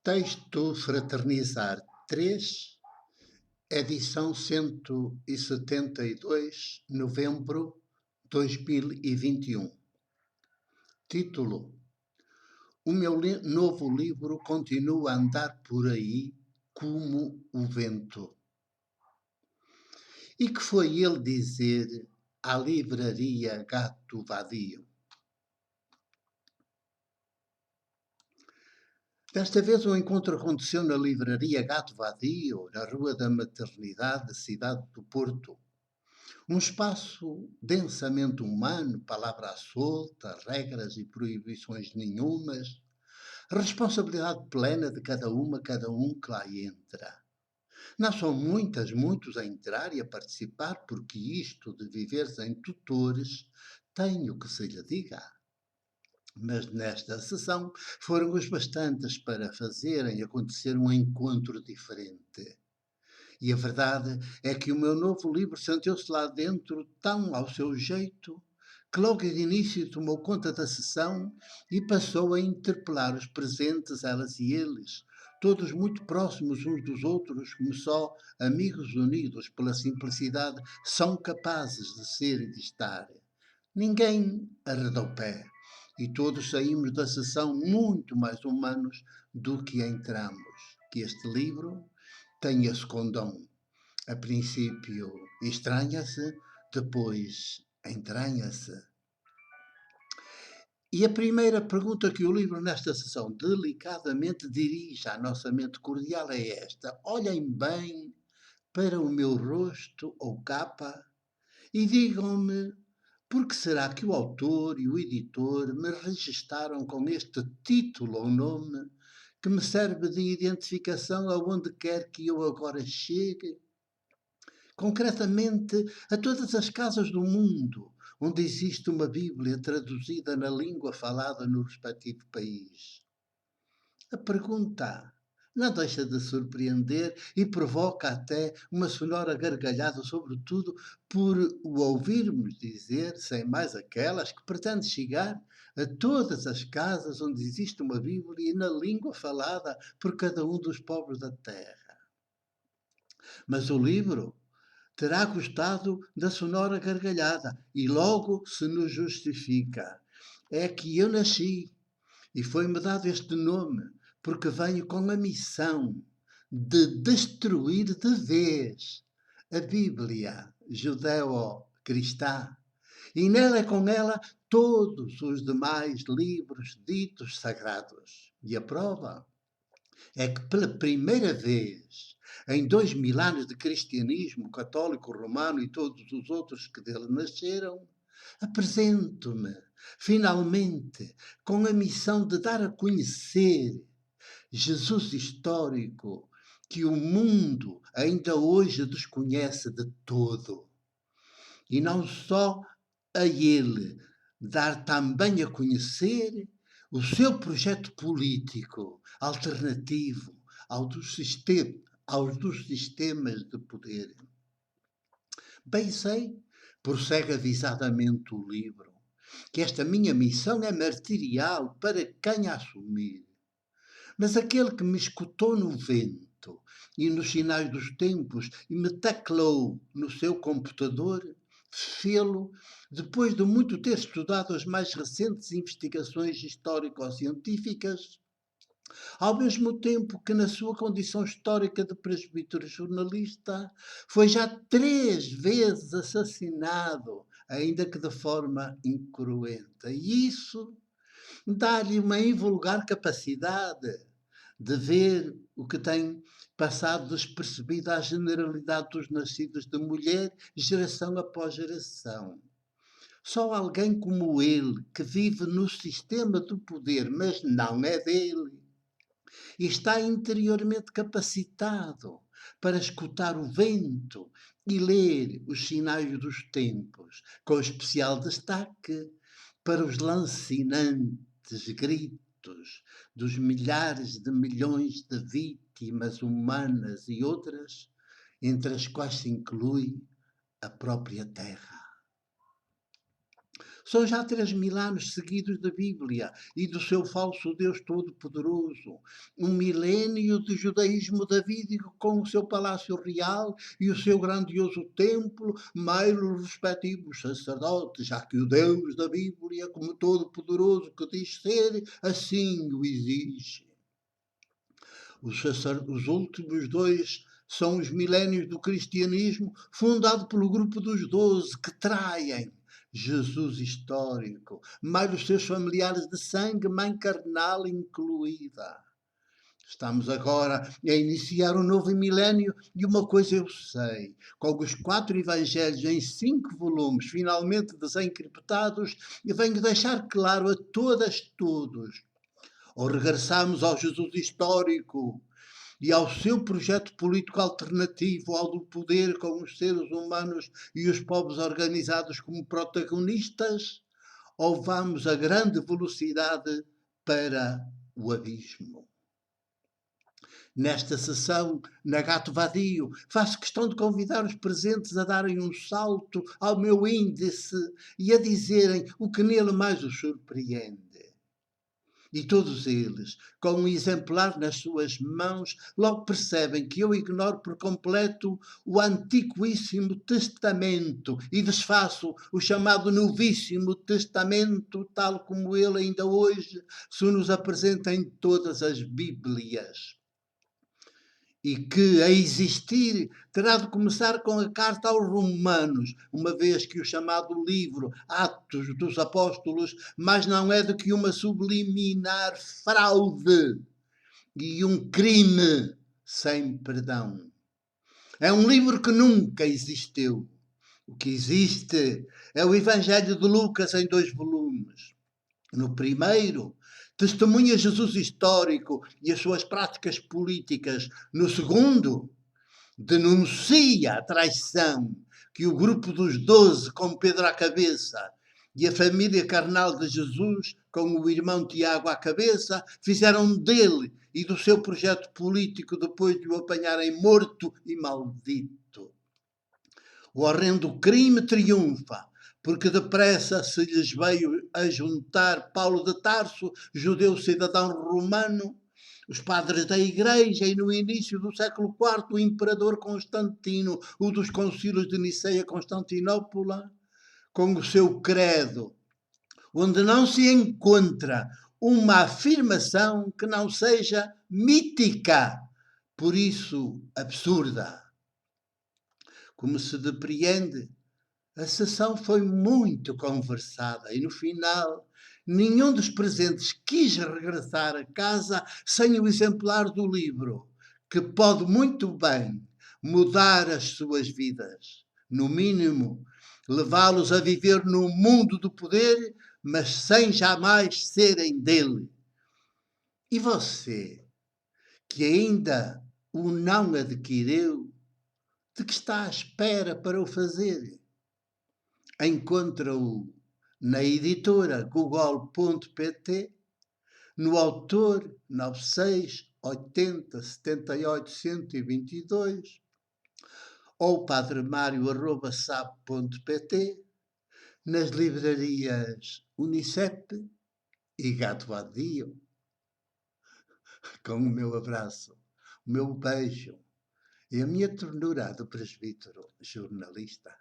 Texto Fraternizar 3, edição 172, novembro 2021. Título: O meu novo livro continua a andar por aí como o vento. E que foi ele dizer à livraria Gato Vadio? Desta vez o encontro aconteceu na livraria Gato Vadio, na Rua da Maternidade, cidade do Porto. Um espaço densamente humano, palavra solta, regras e proibições nenhumas, responsabilidade plena de cada um que lá entra. Não são muitos a entrar e a participar, porque isto de viveres em tutores, tenho que se lhe diga. Mas nesta sessão foram os bastantes para fazerem acontecer um encontro diferente. E a verdade é que o meu novo livro sentiu-se lá dentro tão ao seu jeito que logo de início tomou conta da sessão e passou a interpelar os presentes, elas e eles, todos muito próximos uns dos outros, como só amigos unidos pela simplicidade são capazes de ser e de estar. Ninguém arredou pé e todos saímos da sessão muito mais humanos do que entramos. Que este livro tem esse condão. A princípio estranha-se, depois entranha-se. E a primeira pergunta que o livro nesta sessão delicadamente dirige à nossa mente cordial é esta: olhem bem para o meu rosto ou capa e digam-me por que será que o autor e o editor me registaram com este título ou nome que me serve de identificação aonde quer que eu agora chegue? Concretamente, a todas as casas do mundo onde existe uma Bíblia traduzida na língua falada no respectivo país. A pergunta não deixa de surpreender e provoca até uma sonora gargalhada, sobretudo por o ouvirmos dizer, sem mais aquelas, que pretende chegar a todas as casas onde existe uma Bíblia e na língua falada por cada um dos povos da terra. Mas o livro terá gostado da sonora gargalhada e logo se nos justifica. É que eu nasci e foi-me dado este nome porque venho com a missão de destruir de vez a Bíblia judeo-cristã e nela com ela todos os demais livros ditos sagrados. E a prova é que pela primeira vez em 2000 anos de cristianismo católico, romano e todos os outros que dele nasceram, apresento-me, finalmente, com a missão de dar a conhecer Jesus histórico, que o mundo ainda hoje desconhece de todo. E não só a ele, dar também a conhecer o seu projeto político alternativo aos dos sistemas de poder. Bem sei, prossegue avisadamente o livro, que esta minha missão é martirial para quem a assumir. Mas aquele que me escutou no vento e nos sinais dos tempos e me teclou no seu computador, fê-lo depois de muito ter estudado as mais recentes investigações histórico-científicas, ao mesmo tempo que na sua condição histórica de presbítero jornalista foi já 3 vezes assassinado, ainda que de forma incruenta. E isso dá-lhe uma invulgar capacidade de ver o que tem passado despercebido à generalidade dos nascidos de mulher, geração após geração. Só alguém como ele, que vive no sistema do poder, mas não é dele, e está interiormente capacitado para escutar o vento e ler os sinais dos tempos, com especial destaque para os lancinantes gritos dos milhares de milhões de vítimas humanas e outras, entre as quais se inclui a própria Terra. São já 3000 anos seguidos da Bíblia e do seu falso Deus Todo-Poderoso. Um milénio de judaísmo davídico com o seu palácio real e o seu grandioso templo, mais os respectivos sacerdotes, já que o Deus da Bíblia, como Todo-Poderoso que diz ser, assim o exige. Os últimos dois são os milénios do cristianismo, fundado pelo grupo dos 12, que traem Jesus histórico, mais os seus familiares de sangue, mãe carnal incluída. Estamos agora a iniciar um novo milénio e uma coisa eu sei, com os 4 evangelhos em 5 volumes finalmente desencriptados, eu venho deixar claro a todos, ou regressamos ao Jesus histórico e ao seu projeto político alternativo ao do poder, com os seres humanos e os povos organizados como protagonistas, ou vamos a grande velocidade para o abismo? Nesta sessão, na Gato Vadio, faço questão de convidar os presentes a darem um salto ao meu índice e a dizerem o que nele mais os surpreende. E todos eles, com um exemplar nas suas mãos, logo percebem que eu ignoro por completo o Antiquíssimo Testamento e desfaço o chamado Novíssimo Testamento, tal como ele ainda hoje se nos apresenta em todas as Bíblias. E que, a existir, terá de começar com a carta aos Romanos, uma vez que o chamado livro Atos dos Apóstolos mais não é do que uma subliminar fraude e um crime sem perdão. É um livro que nunca existiu. O que existe é o Evangelho de Lucas em 2 volumes. No primeiro, testemunha Jesus histórico e as suas práticas políticas. No segundo, denuncia a traição que o grupo dos 12, com Pedro à cabeça, e a família carnal de Jesus, com o irmão Tiago à cabeça, fizeram dele e do seu projeto político depois de o apanharem morto e maldito. O horrendo crime triunfa, porque depressa se lhes veio a juntar Paulo de Tarso, judeu cidadão romano, os padres da Igreja e no início do século IV o imperador Constantino, o dos concílios de Niceia e Constantinopla, com o seu credo, onde não se encontra uma afirmação que não seja mítica, por isso absurda. Como se depreende, a sessão foi muito conversada e, no final, nenhum dos presentes quis regressar a casa sem o exemplar do livro, que pode muito bem mudar as suas vidas. No mínimo, levá-los a viver no mundo do poder, mas sem jamais serem dele. E você, que ainda o não adquiriu, de que está à espera para o fazer? Encontra-o na editora google.pt, no autor 96 80 78 122 ou padremario@sap.pt, nas livrarias Unicep e Gato Vadio. Com o meu abraço, o meu beijo e a minha ternura do presbítero jornalista.